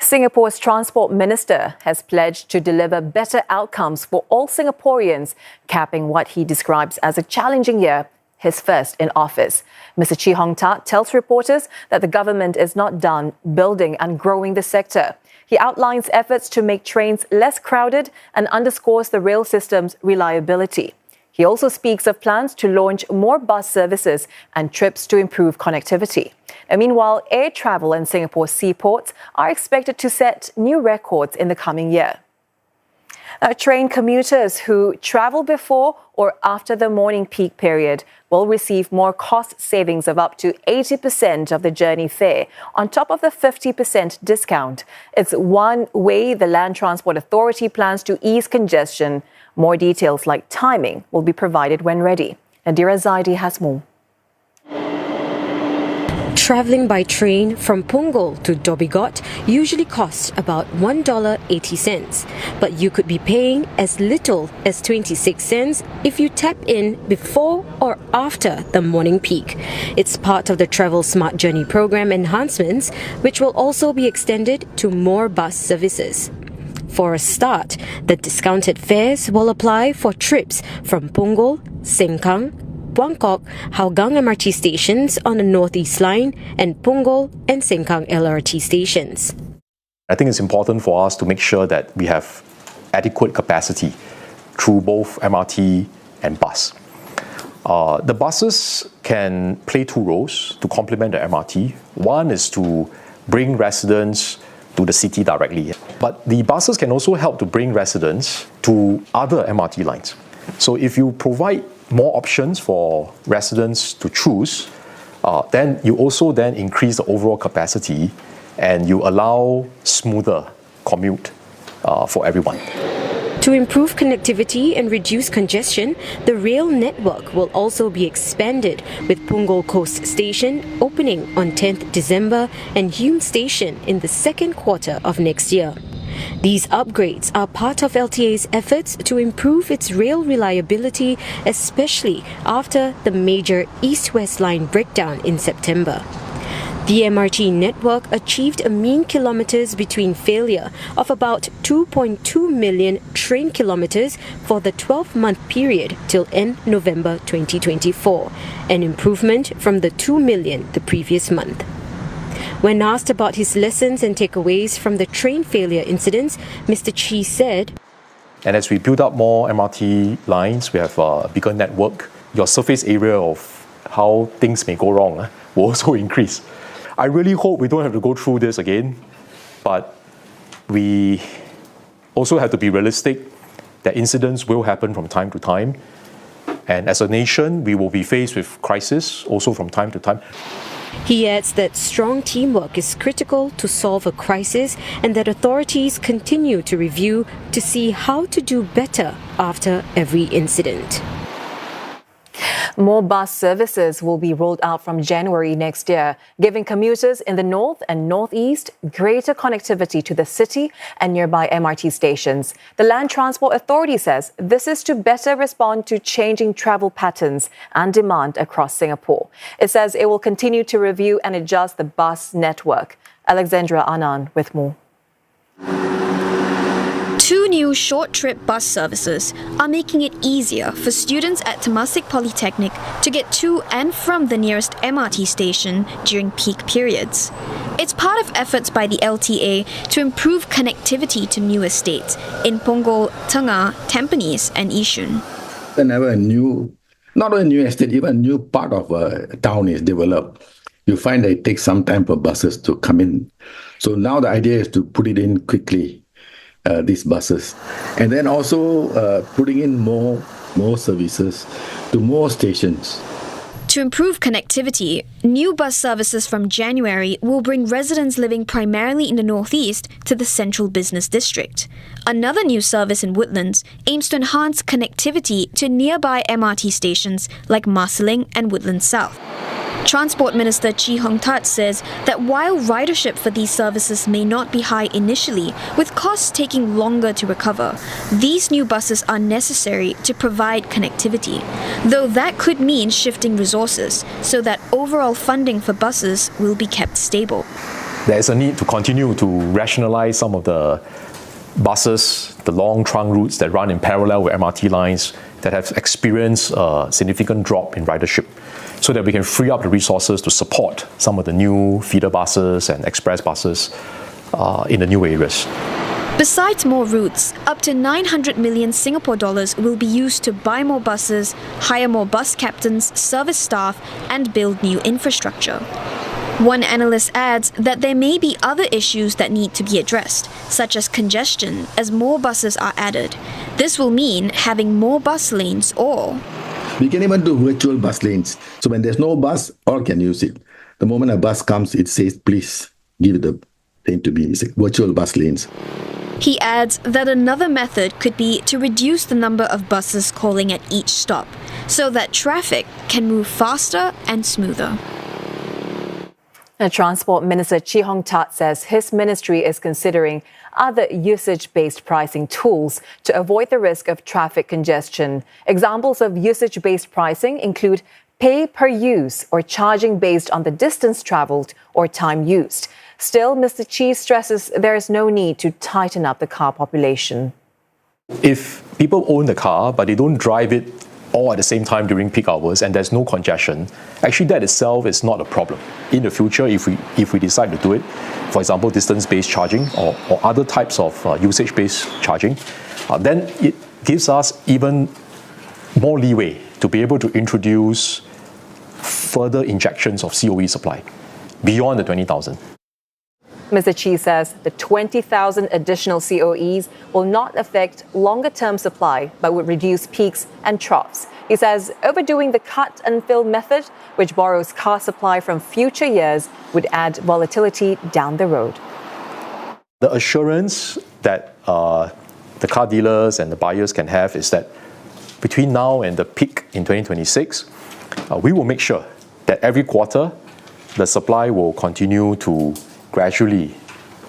Singapore's Transport Minister has pledged to deliver better outcomes for all Singaporeans, capping what he describes as a challenging year, his first in office. Mr. Chee Hong Tat tells reporters that the government is not done building and growing the sector. He outlines efforts to make trains less crowded and underscores the rail system's reliability. He also speaks of plans to launch more bus services and trips to improve connectivity. And meanwhile, air travel in Singapore's seaports are expected to set new records in the coming year. Train commuters who travel before or after the morning peak period will receive more cost savings of up to 80% of the journey fare, on top of the 50% discount. It's one way the Land Transport Authority plans to ease congestion. More details like timing will be provided when ready. Nadirah Zaidi has more. Travelling by train from Punggol to Dhoby Ghaut usually costs about $1.80, but you could be paying as little as 26 cents if you tap in before or after the morning peak. It's part of the Travel Smart Journey program enhancements, which will also be extended to more bus services. For a start, the discounted fares will apply for trips from Punggol, Sengkang, Buangkok, Hougang MRT stations on the Northeast Line, and Punggol and Sengkang LRT stations. I think it's important for us to make sure that we have adequate capacity through both MRT and bus. The buses can play two roles to complement the MRT. One is to bring residents to the city directly, but the buses can also help to bring residents to other MRT lines. So if you provide more options for residents to choose, then you also then increase the overall capacity and you allow smoother commute for everyone. To improve connectivity and reduce congestion, the rail network will also be expanded, with Punggol Coast Station opening on 10th December and Hume Station in the second quarter of next year. These upgrades are part of LTA's efforts to improve its rail reliability, especially after the major East-West Line breakdown in September. The MRT network achieved a mean kilometres between failure of about 2.2 million train kilometres for the 12-month period till end November 2024, an improvement from the 2 million the previous month. When asked about his lessons and takeaways from the train failure incidents, Mr. Chee said, "And as we build up more MRT lines, we have a bigger network. Your surface area of how things may go wrong will also increase. I really hope we don't have to go through this again, but we also have to be realistic that incidents will happen from time to time. And as a nation, we will be faced with crisis also from time to time." He adds that strong teamwork is critical to solve a crisis and that authorities continue to review to see how to do better after every incident. More bus services will be rolled out from January next year, giving commuters in the north and northeast greater connectivity to the city and nearby MRT stations. The Land Transport Authority says this is to better respond to changing travel patterns and demand across Singapore. It says it will continue to review and adjust the bus network. Alexandra, Anand with more. Two new short-trip bus services are making it easier for students at Temasek Polytechnic to get to and from the nearest MRT station during peak periods. It's part of efforts by the LTA to improve connectivity to new estates in Punggol, Tengah, Tampines and Yishun. Whenever not a new estate, even a new part of a town is developed, you find that it takes some time for buses to come in. So now the idea is to put it in quickly. These buses, and then also putting in more services to more stations. To improve connectivity, new bus services from January will bring residents living primarily in the northeast to the central business district. Another new service in Woodlands aims to enhance connectivity to nearby MRT stations like Marsiling and Woodlands South. Transport Minister Chee Hong Tat says that while ridership for these services may not be high initially, with costs taking longer to recover, these new buses are necessary to provide connectivity, though that could mean shifting resources so that overall funding for buses will be kept stable. There is a need to continue to rationalize some of the buses, the long trunk routes that run in parallel with MRT lines that have experienced a significant drop in ridership, so that we can free up the resources to support some of the new feeder buses and express buses in the new areas. Besides more routes, up to 900 million Singapore dollars will be used to buy more buses, hire more bus captains, service staff, and build new infrastructure. One analyst adds that there may be other issues that need to be addressed, such as congestion, as more buses are added. This will mean having more bus lanes or... We can even do virtual bus lanes. So when there's no bus, all can use it. The moment a bus comes, it says, please give the lane to me. It's like virtual bus lanes. He adds that another method could be to reduce the number of buses calling at each stop, so that traffic can move faster and smoother. Now, Transport Minister Chee Hong Tat says his ministry is considering other usage-based pricing tools to avoid the risk of traffic congestion. Examples of usage-based pricing include pay per use or charging based on the distance travelled or time used. Still, Mr. Chee stresses there is no need to tighten up the car population. If people own the car but they don't drive it all at the same time during peak hours and there's no congestion, actually that itself is not a problem. In the future, if we decide to do it, for example, distance-based charging or other types of usage-based charging, then it gives us even more leeway to be able to introduce further injections of COE supply beyond the 20,000. Mr. Chee says the 20,000 additional COEs will not affect longer-term supply, but would reduce peaks and troughs. He says overdoing the cut and fill method, which borrows car supply from future years, would add volatility down the road. The assurance that the car dealers and the buyers can have is that between now and the peak in 2026, we will make sure that every quarter the supply will continue to gradually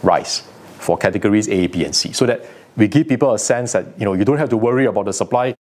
rise for categories A, B, and C, so that we give people a sense that you don't have to worry about the supply.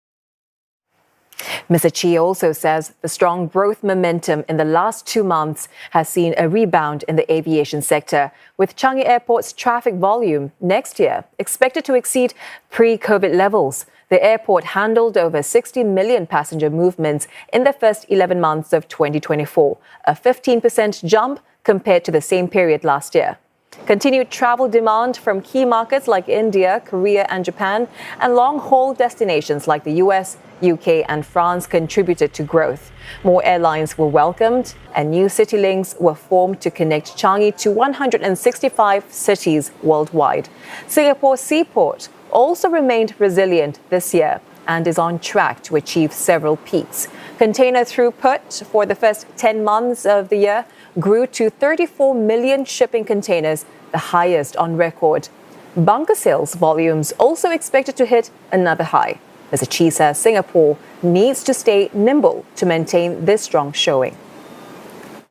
Mr. Chee also says the strong growth momentum in the last 2 months has seen a rebound in the aviation sector, with Changi Airport's traffic volume next year expected to exceed pre-COVID levels. The airport handled over 60 million passenger movements in the first 11 months of 2024, a 15% jump compared to the same period last year. Continued travel demand from key markets like India, Korea and Japan, and long-haul destinations like the US, UK and France contributed to growth. More airlines were welcomed and new city links were formed to connect Changi to 165 cities worldwide. Singapore's seaport also remained resilient this year and is on track to achieve several peaks. Container throughput for the first 10 months of the year grew to 34 million shipping containers, the highest on record. Bunker sales volumes also expected to hit another high. Mr. Chee says Singapore needs to stay nimble to maintain this strong showing.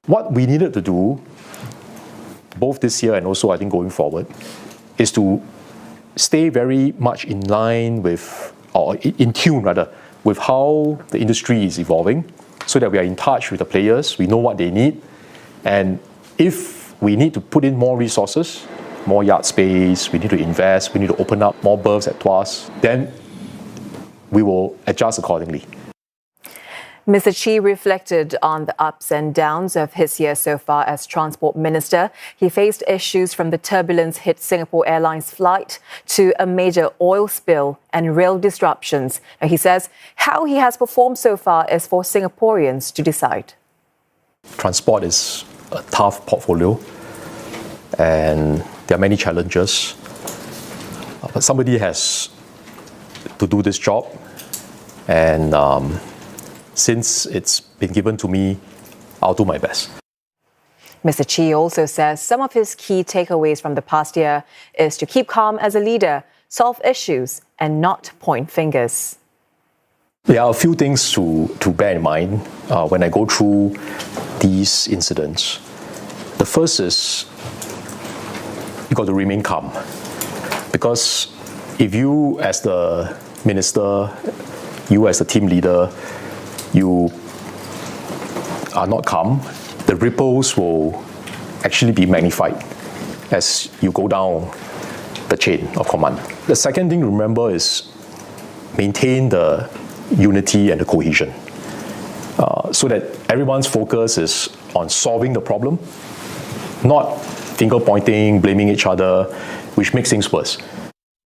What we needed to do, both this year and also I think going forward, is to stay very much in line with, or in tune rather, with how the industry is evolving, so that we are in touch with the players, we know what they need, and if we need to put in more resources, more yard space, we need to invest, we need to open up more berths at Tuas, then we will adjust accordingly. Mr. Chee reflected on the ups and downs of his year so far as Transport Minister. He faced issues from the turbulence hit Singapore Airlines flight to a major oil spill and rail disruptions. Now, he says how he has performed so far is for Singaporeans to decide. Transport is a tough portfolio and there are many challenges. But somebody has to do this job, and since it's been given to me, I'll do my best. Mr. Chee also says some of his key takeaways from the past year is to keep calm as a leader, solve issues, and not point fingers. There are a few things to bear in mind when I go through these incidents. The first is you got to remain calm, because if you as the minister, you as the team leader, you are not calm, the ripples will actually be magnified as you go down the chain of command. The second thing to remember is maintain the unity and the cohesion, so that everyone's focus is on solving the problem, not finger pointing, blaming each other, which makes things worse.